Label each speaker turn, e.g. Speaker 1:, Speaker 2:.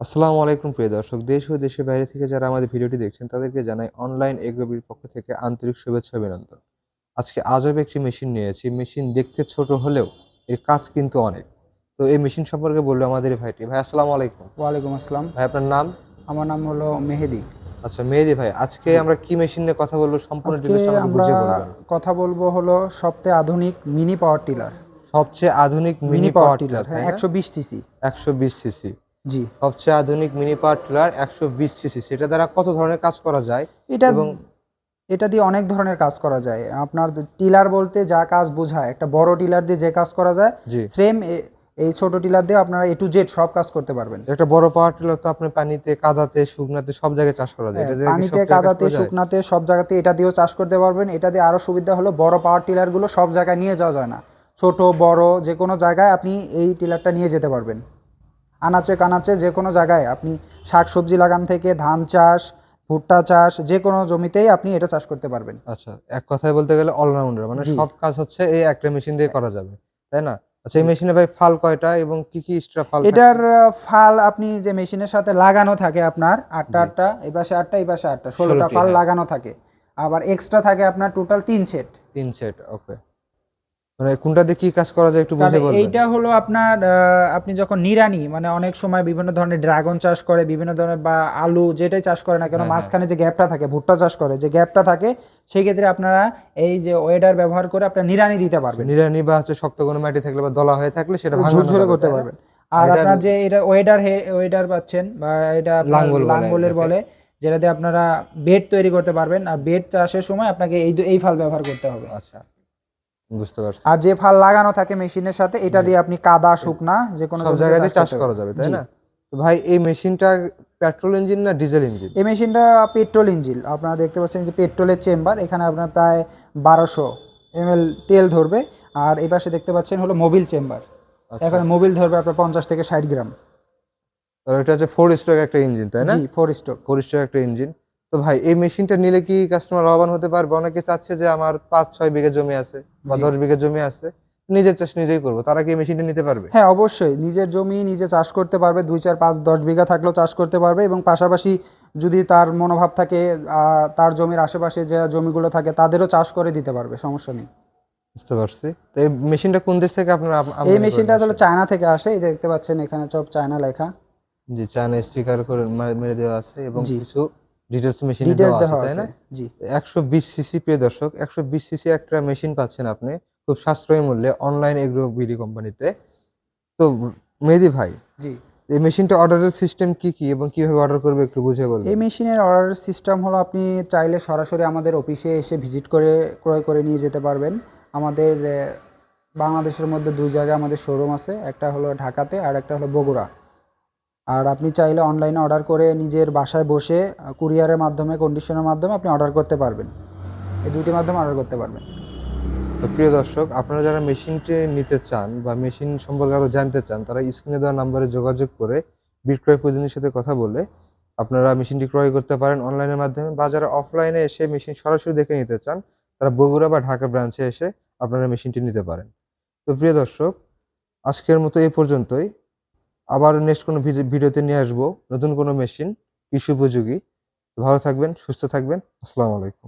Speaker 1: আসসালামু আলাইকুম প্রিয় দর্শক। দেশ ও দেশের বাইরে থেকে যারা আমাদের ভিডিওটি দেখছেন তাদেরকে জানাই অনলাইন এগ্রোবির পক্ষ থেকে আন্তরিক শুভেচ্ছা ও অভিনন্দন। আজকে আজব একটি মেশিন নিয়েছি। মেশিন দেখতে ছোট হলেও এর কাজ কিন্তু অনেক। তো এই মেশিন সম্পর্কে বললো আমাদের এই ভাইটি। ভাই আসসালামু আলাইকুম।
Speaker 2: ওয়ালাইকুম আসসালাম।
Speaker 1: ভাই আপনার নাম?
Speaker 2: আমার নাম হলো মেহেদি।
Speaker 1: আচ্ছা মেহেদী ভাই, আজকে
Speaker 2: জি।
Speaker 1: আমরা কি মেশিন নিয়ে কথা বলবো সম্পূর্ণ
Speaker 2: আজকে
Speaker 1: ডিটেইলস আমাকে
Speaker 2: আমরা
Speaker 1: বুঝিয়ে বলবেন।
Speaker 2: কথা বলবো হলো সবচেয়ে আধুনিক মিনি পাওয়ার টিলার।
Speaker 1: সবচেয়ে আধুনিক
Speaker 2: mini
Speaker 1: mini
Speaker 2: power
Speaker 1: power
Speaker 2: tiller,
Speaker 1: tiller,
Speaker 2: হ্যাঁ,
Speaker 1: তাই না?
Speaker 2: 120 সিসি।
Speaker 1: 120 সিসি।
Speaker 2: জি।
Speaker 1: সবচেয়ে আধুনিক মিনি পাওয়ার টিলার 120 সিসি। সেটা দ্বারা কত ধরনের কাজ করা যায়?
Speaker 2: এটা
Speaker 1: এবং
Speaker 2: এটা দিয়ে অনেক ধরনের কাজ করা যায়। আপনার টিলার বলতে যা কাজ বোঝায়, একটা বড় টিলার দিয়ে যে কাজ করা যায়,
Speaker 1: জি,
Speaker 2: সেম এই ছোট টিলার দিয়ে আপনারা এ টু জেড সব কাজ করতে পারবেন।
Speaker 1: একটা বড় পাওয়ার টিলার তো আপনি পানিতে, কাদাতে, শুকনাতে সব জায়গায় চাষ করা যায়।
Speaker 2: হ্যাঁ,
Speaker 1: এটা দিয়ে কি
Speaker 2: পানিতে,
Speaker 1: সব জায়গায় কাজ
Speaker 2: কাদাতে,
Speaker 1: করা যায়?
Speaker 2: শুকনাতে সব জায়গাতে এটা দিয়েও চাষ করতে পারবেন। এটা দিয়ে আরও সুবিধা হলো বড় পাওয়ার টিলারগুলো সব জায়গায় নিয়ে যাওয়া যায় না। ছোট বড় যে কোনো জায়গায় আপনি এই টিলারটা নিয়ে যেতে পারবেন। আনাচে কানাচে যে কোনো জায়গায় আপনি শাক সবজি লাগান থেকে ধান চাষ, ভুট্টা চাষ, যে কোনো জমিতেই আপনি এটা চাষ করতে পারবেন।
Speaker 1: আচ্ছা, এক কথায় বলতে গেলে অলরাউন্ডার। মানে
Speaker 2: জি।
Speaker 1: সব কাজ হচ্ছে এই একটা মেশিন দিয়ে করা যাবে। তাই না? আচ্ছা, এই মেশিনে ভাই ফাল কয়টা এবং কি এক্সট্রা ফাল
Speaker 2: এটার
Speaker 1: থাকছে?
Speaker 2: ফাল আপনি যে মেশিনের সাথে লাগানো থাকে আপনার আটটা
Speaker 1: জি,
Speaker 2: আটটা, এই পাশে আটটা, এই পাশে আটটা, 16টা
Speaker 1: 16টি,
Speaker 2: ফাল
Speaker 1: হ্যাঁ।
Speaker 2: লাগানো থাকে। আবার এক্সট্রা থাকে আপনার টোটাল 3 সেট।
Speaker 1: ৩ সেট, ওকে। মানে কোনটা দিয়ে কি কাজ করা যায় একটু
Speaker 2: কারণ
Speaker 1: বুঝিয়ে বলবেন?
Speaker 2: এইটা হলো আপনার আপনি যখন নিড়ানি মানে অনেক সময় বিভিন্ন ধরনের ড্রাগন চাষ করে, বিভিন্ন ধরনের বা আলু যেটাই চাষ করে না কেন,
Speaker 1: হ্যাঁ, হ্যাঁ।
Speaker 2: মাঝখানে যে গ্যাপটা থাকে, ভুট্টা চাষ করে যে গ্যাপটা থাকে, সেই ক্ষেত্রে আপনারা এই যে ওয়েডার ব্যবহার করে আপনারা নিড়ানি দিতে
Speaker 1: আচ্ছা,
Speaker 2: পারবেন।
Speaker 1: নিড়ানি বা হচ্ছে শক্ত কোনো মাটি থাকলে বা দলা হয়ে থাকলে সেটা ভাঙানো
Speaker 2: ঝুরঝুরে
Speaker 1: যাবে,
Speaker 2: করতে
Speaker 1: তাই না?
Speaker 2: পারবেন।
Speaker 1: আর
Speaker 2: আর
Speaker 1: এটার
Speaker 2: আপনার যে এটা ওয়েডার পাচ্ছেন বা এটা আপনার
Speaker 1: লাঙ্গল বলে
Speaker 2: লাঙ্গলের
Speaker 1: এটাকে।
Speaker 2: বলে, যেটা দিয়ে আপনারা বেড তৈরি করতে পারবেন। আর বেড চাষের সময় আপনাকে এই ফাল ব্যবহার করতে হবে।
Speaker 1: আচ্ছা, বুঝতে পারছি।
Speaker 2: আর যে ফাল লাগানো থাকে মেশিনের সাথে, এটা
Speaker 1: জি।
Speaker 2: দিয়ে আপনি কাদা শুকনা যে কোনো
Speaker 1: সব
Speaker 2: জমিতে
Speaker 1: জায়গাতেই
Speaker 2: চাষ
Speaker 1: চাষ
Speaker 2: করতে
Speaker 1: করা
Speaker 2: পারবেন।
Speaker 1: যাবে, তাই
Speaker 2: জি।
Speaker 1: না? তো ভাই এই মেশিনটা পেট্রোল ইঞ্জিন না ডিজেল ইঞ্জিন?
Speaker 2: এই মেশিনটা পেট্রোল ইঞ্জিন। আপনারা দেখতে পাচ্ছেন যে পেট্রোলের চেম্বার, এখানে আপনার প্রায় 1200 ml তেল ধরবে। আর এই পাশে দেখতে পাচ্ছেন হলো মোবিল চেম্বার।
Speaker 1: আচ্ছা।
Speaker 2: এখানে মোবিল ধরবে আপনার 50 থেকে 60 গ্রাম।
Speaker 1: তো এটা হচ্ছে 4 স্ট্রোক একটা ইঞ্জিন, তাই না?
Speaker 2: জি, 4 স্ট্রোক।
Speaker 1: 4 স্ট্রোক একটা ইঞ্জিন। তো ভাই এই মেশিনটা নিলে কি কাস্টমার লাভবান হতে পারবে? অনেকে চাচ্ছে যে আমার ৫-৬ বিঘা জমি আছে বা
Speaker 2: জি।
Speaker 1: ১০ বিঘা জমি আছে, নিজের চাষ নিজেই করব। তারা কি এই মেশিনটা নিতে পারবে?
Speaker 2: হ্যাঁ, অবশ্যই নিজের জমি নিজে চাষ করতে পারবে। ২, ৪, ৫, ১০ বিঘা থাকলেও চাষ করতে পারবে এবং পাশাপাশি যদি তার মনোভাব থাকে তার জমির আশেপাশে যে জমিগুলো থাকে তাদেরও চাষ করে দিতে পারবে, সমস্যা নেই।
Speaker 1: বুঝতে পারছি। তো এই মেশিনটা কোন দেশ থেকে আপনারা
Speaker 2: এই
Speaker 1: আমদানি করে
Speaker 2: মেশিনটা
Speaker 1: নিয়ে
Speaker 2: হলো
Speaker 1: আসেন?
Speaker 2: চায়না থেকে আসে। এই দেখতে পাচ্ছেন এখানে সব চায়না লেখা।
Speaker 1: জি, চায়না স্টিকার করে মেরে দেওয়া আছে এবং
Speaker 2: জি,
Speaker 1: কিছু ডিটেইলস মেশিনে
Speaker 2: ডিটেইলস
Speaker 1: দেওয়া আছে,
Speaker 2: দেওয়া
Speaker 1: তাই
Speaker 2: আছে।
Speaker 1: না?
Speaker 2: জি,
Speaker 1: ১২০ সিসি, প্রিয় দর্শক, ১২০ সিসি একটা মেশিন পাচ্ছেন আপনি খুব সাশ্রয়ী মূল্যে অনলাইন এগ্রো বিডি কোম্পানিতে। তো মেহেদী ভাই,
Speaker 2: জি।
Speaker 1: এই মেশিনটা অর্ডারের সিস্টেম কি এবং কিভাবে অর্ডার করবে একটু বুঝিয়ে
Speaker 2: এই
Speaker 1: বলবেন?
Speaker 2: মেশিনের অর্ডার সিস্টেম হলো আপনি চাইলে সরাসরি আমাদের অফিসে এসে ভিজিট করে ক্রয় করে নিয়ে যেতে পারবেন। আমাদের বাংলাদেশের মধ্যে ২ জায়গায় আমাদের শোরুম আছে। একটা হলো ঢাকাতে আর একটা হলো বগুড়া। আর আপনি চাইলে অনলাইনে অর্ডার করে নিজের বাসায় বসে কুরিয়ারের মাধ্যমে, কন্ডিশনের মাধ্যমে আপনি অর্ডার করতে পারবেন। এই ২ টির মাধ্যমে অর্ডার করতে পারবেন।
Speaker 1: তো প্রিয় দর্শক, আপনারা যারা মেশিনটি নিতে চান বা মেশিন সম্পর্কে আরো জানতে চান, তারা স্ক্রিনে দেওয়া নাম্বারে যোগাযোগ করে বিক্রয় প্রতিনিধির সাথে কথা বলে আপনারা মেশিনটি ক্রয় করতে পারেন অনলাইনের মাধ্যমে, বা যারা অফলাইনে এসে মেশিন সরাসরি দেখে নিতে চান, তারা বগুড়া বা ঢাকা ব্রাঞ্চে এসে আপনারা মেশিনটি নিতে পারেন। তো প্রিয় দর্শক, আজকের মতো এই পর্যন্তই। আবার নেক্সট কোনো ভিডিওতে নিয়ে আসবো নতুন কোনো মেশিন, কৃষি উপযোগী। ভালো থাকবেন, সুস্থ থাকবেন। আসসালামু আলাইকুম।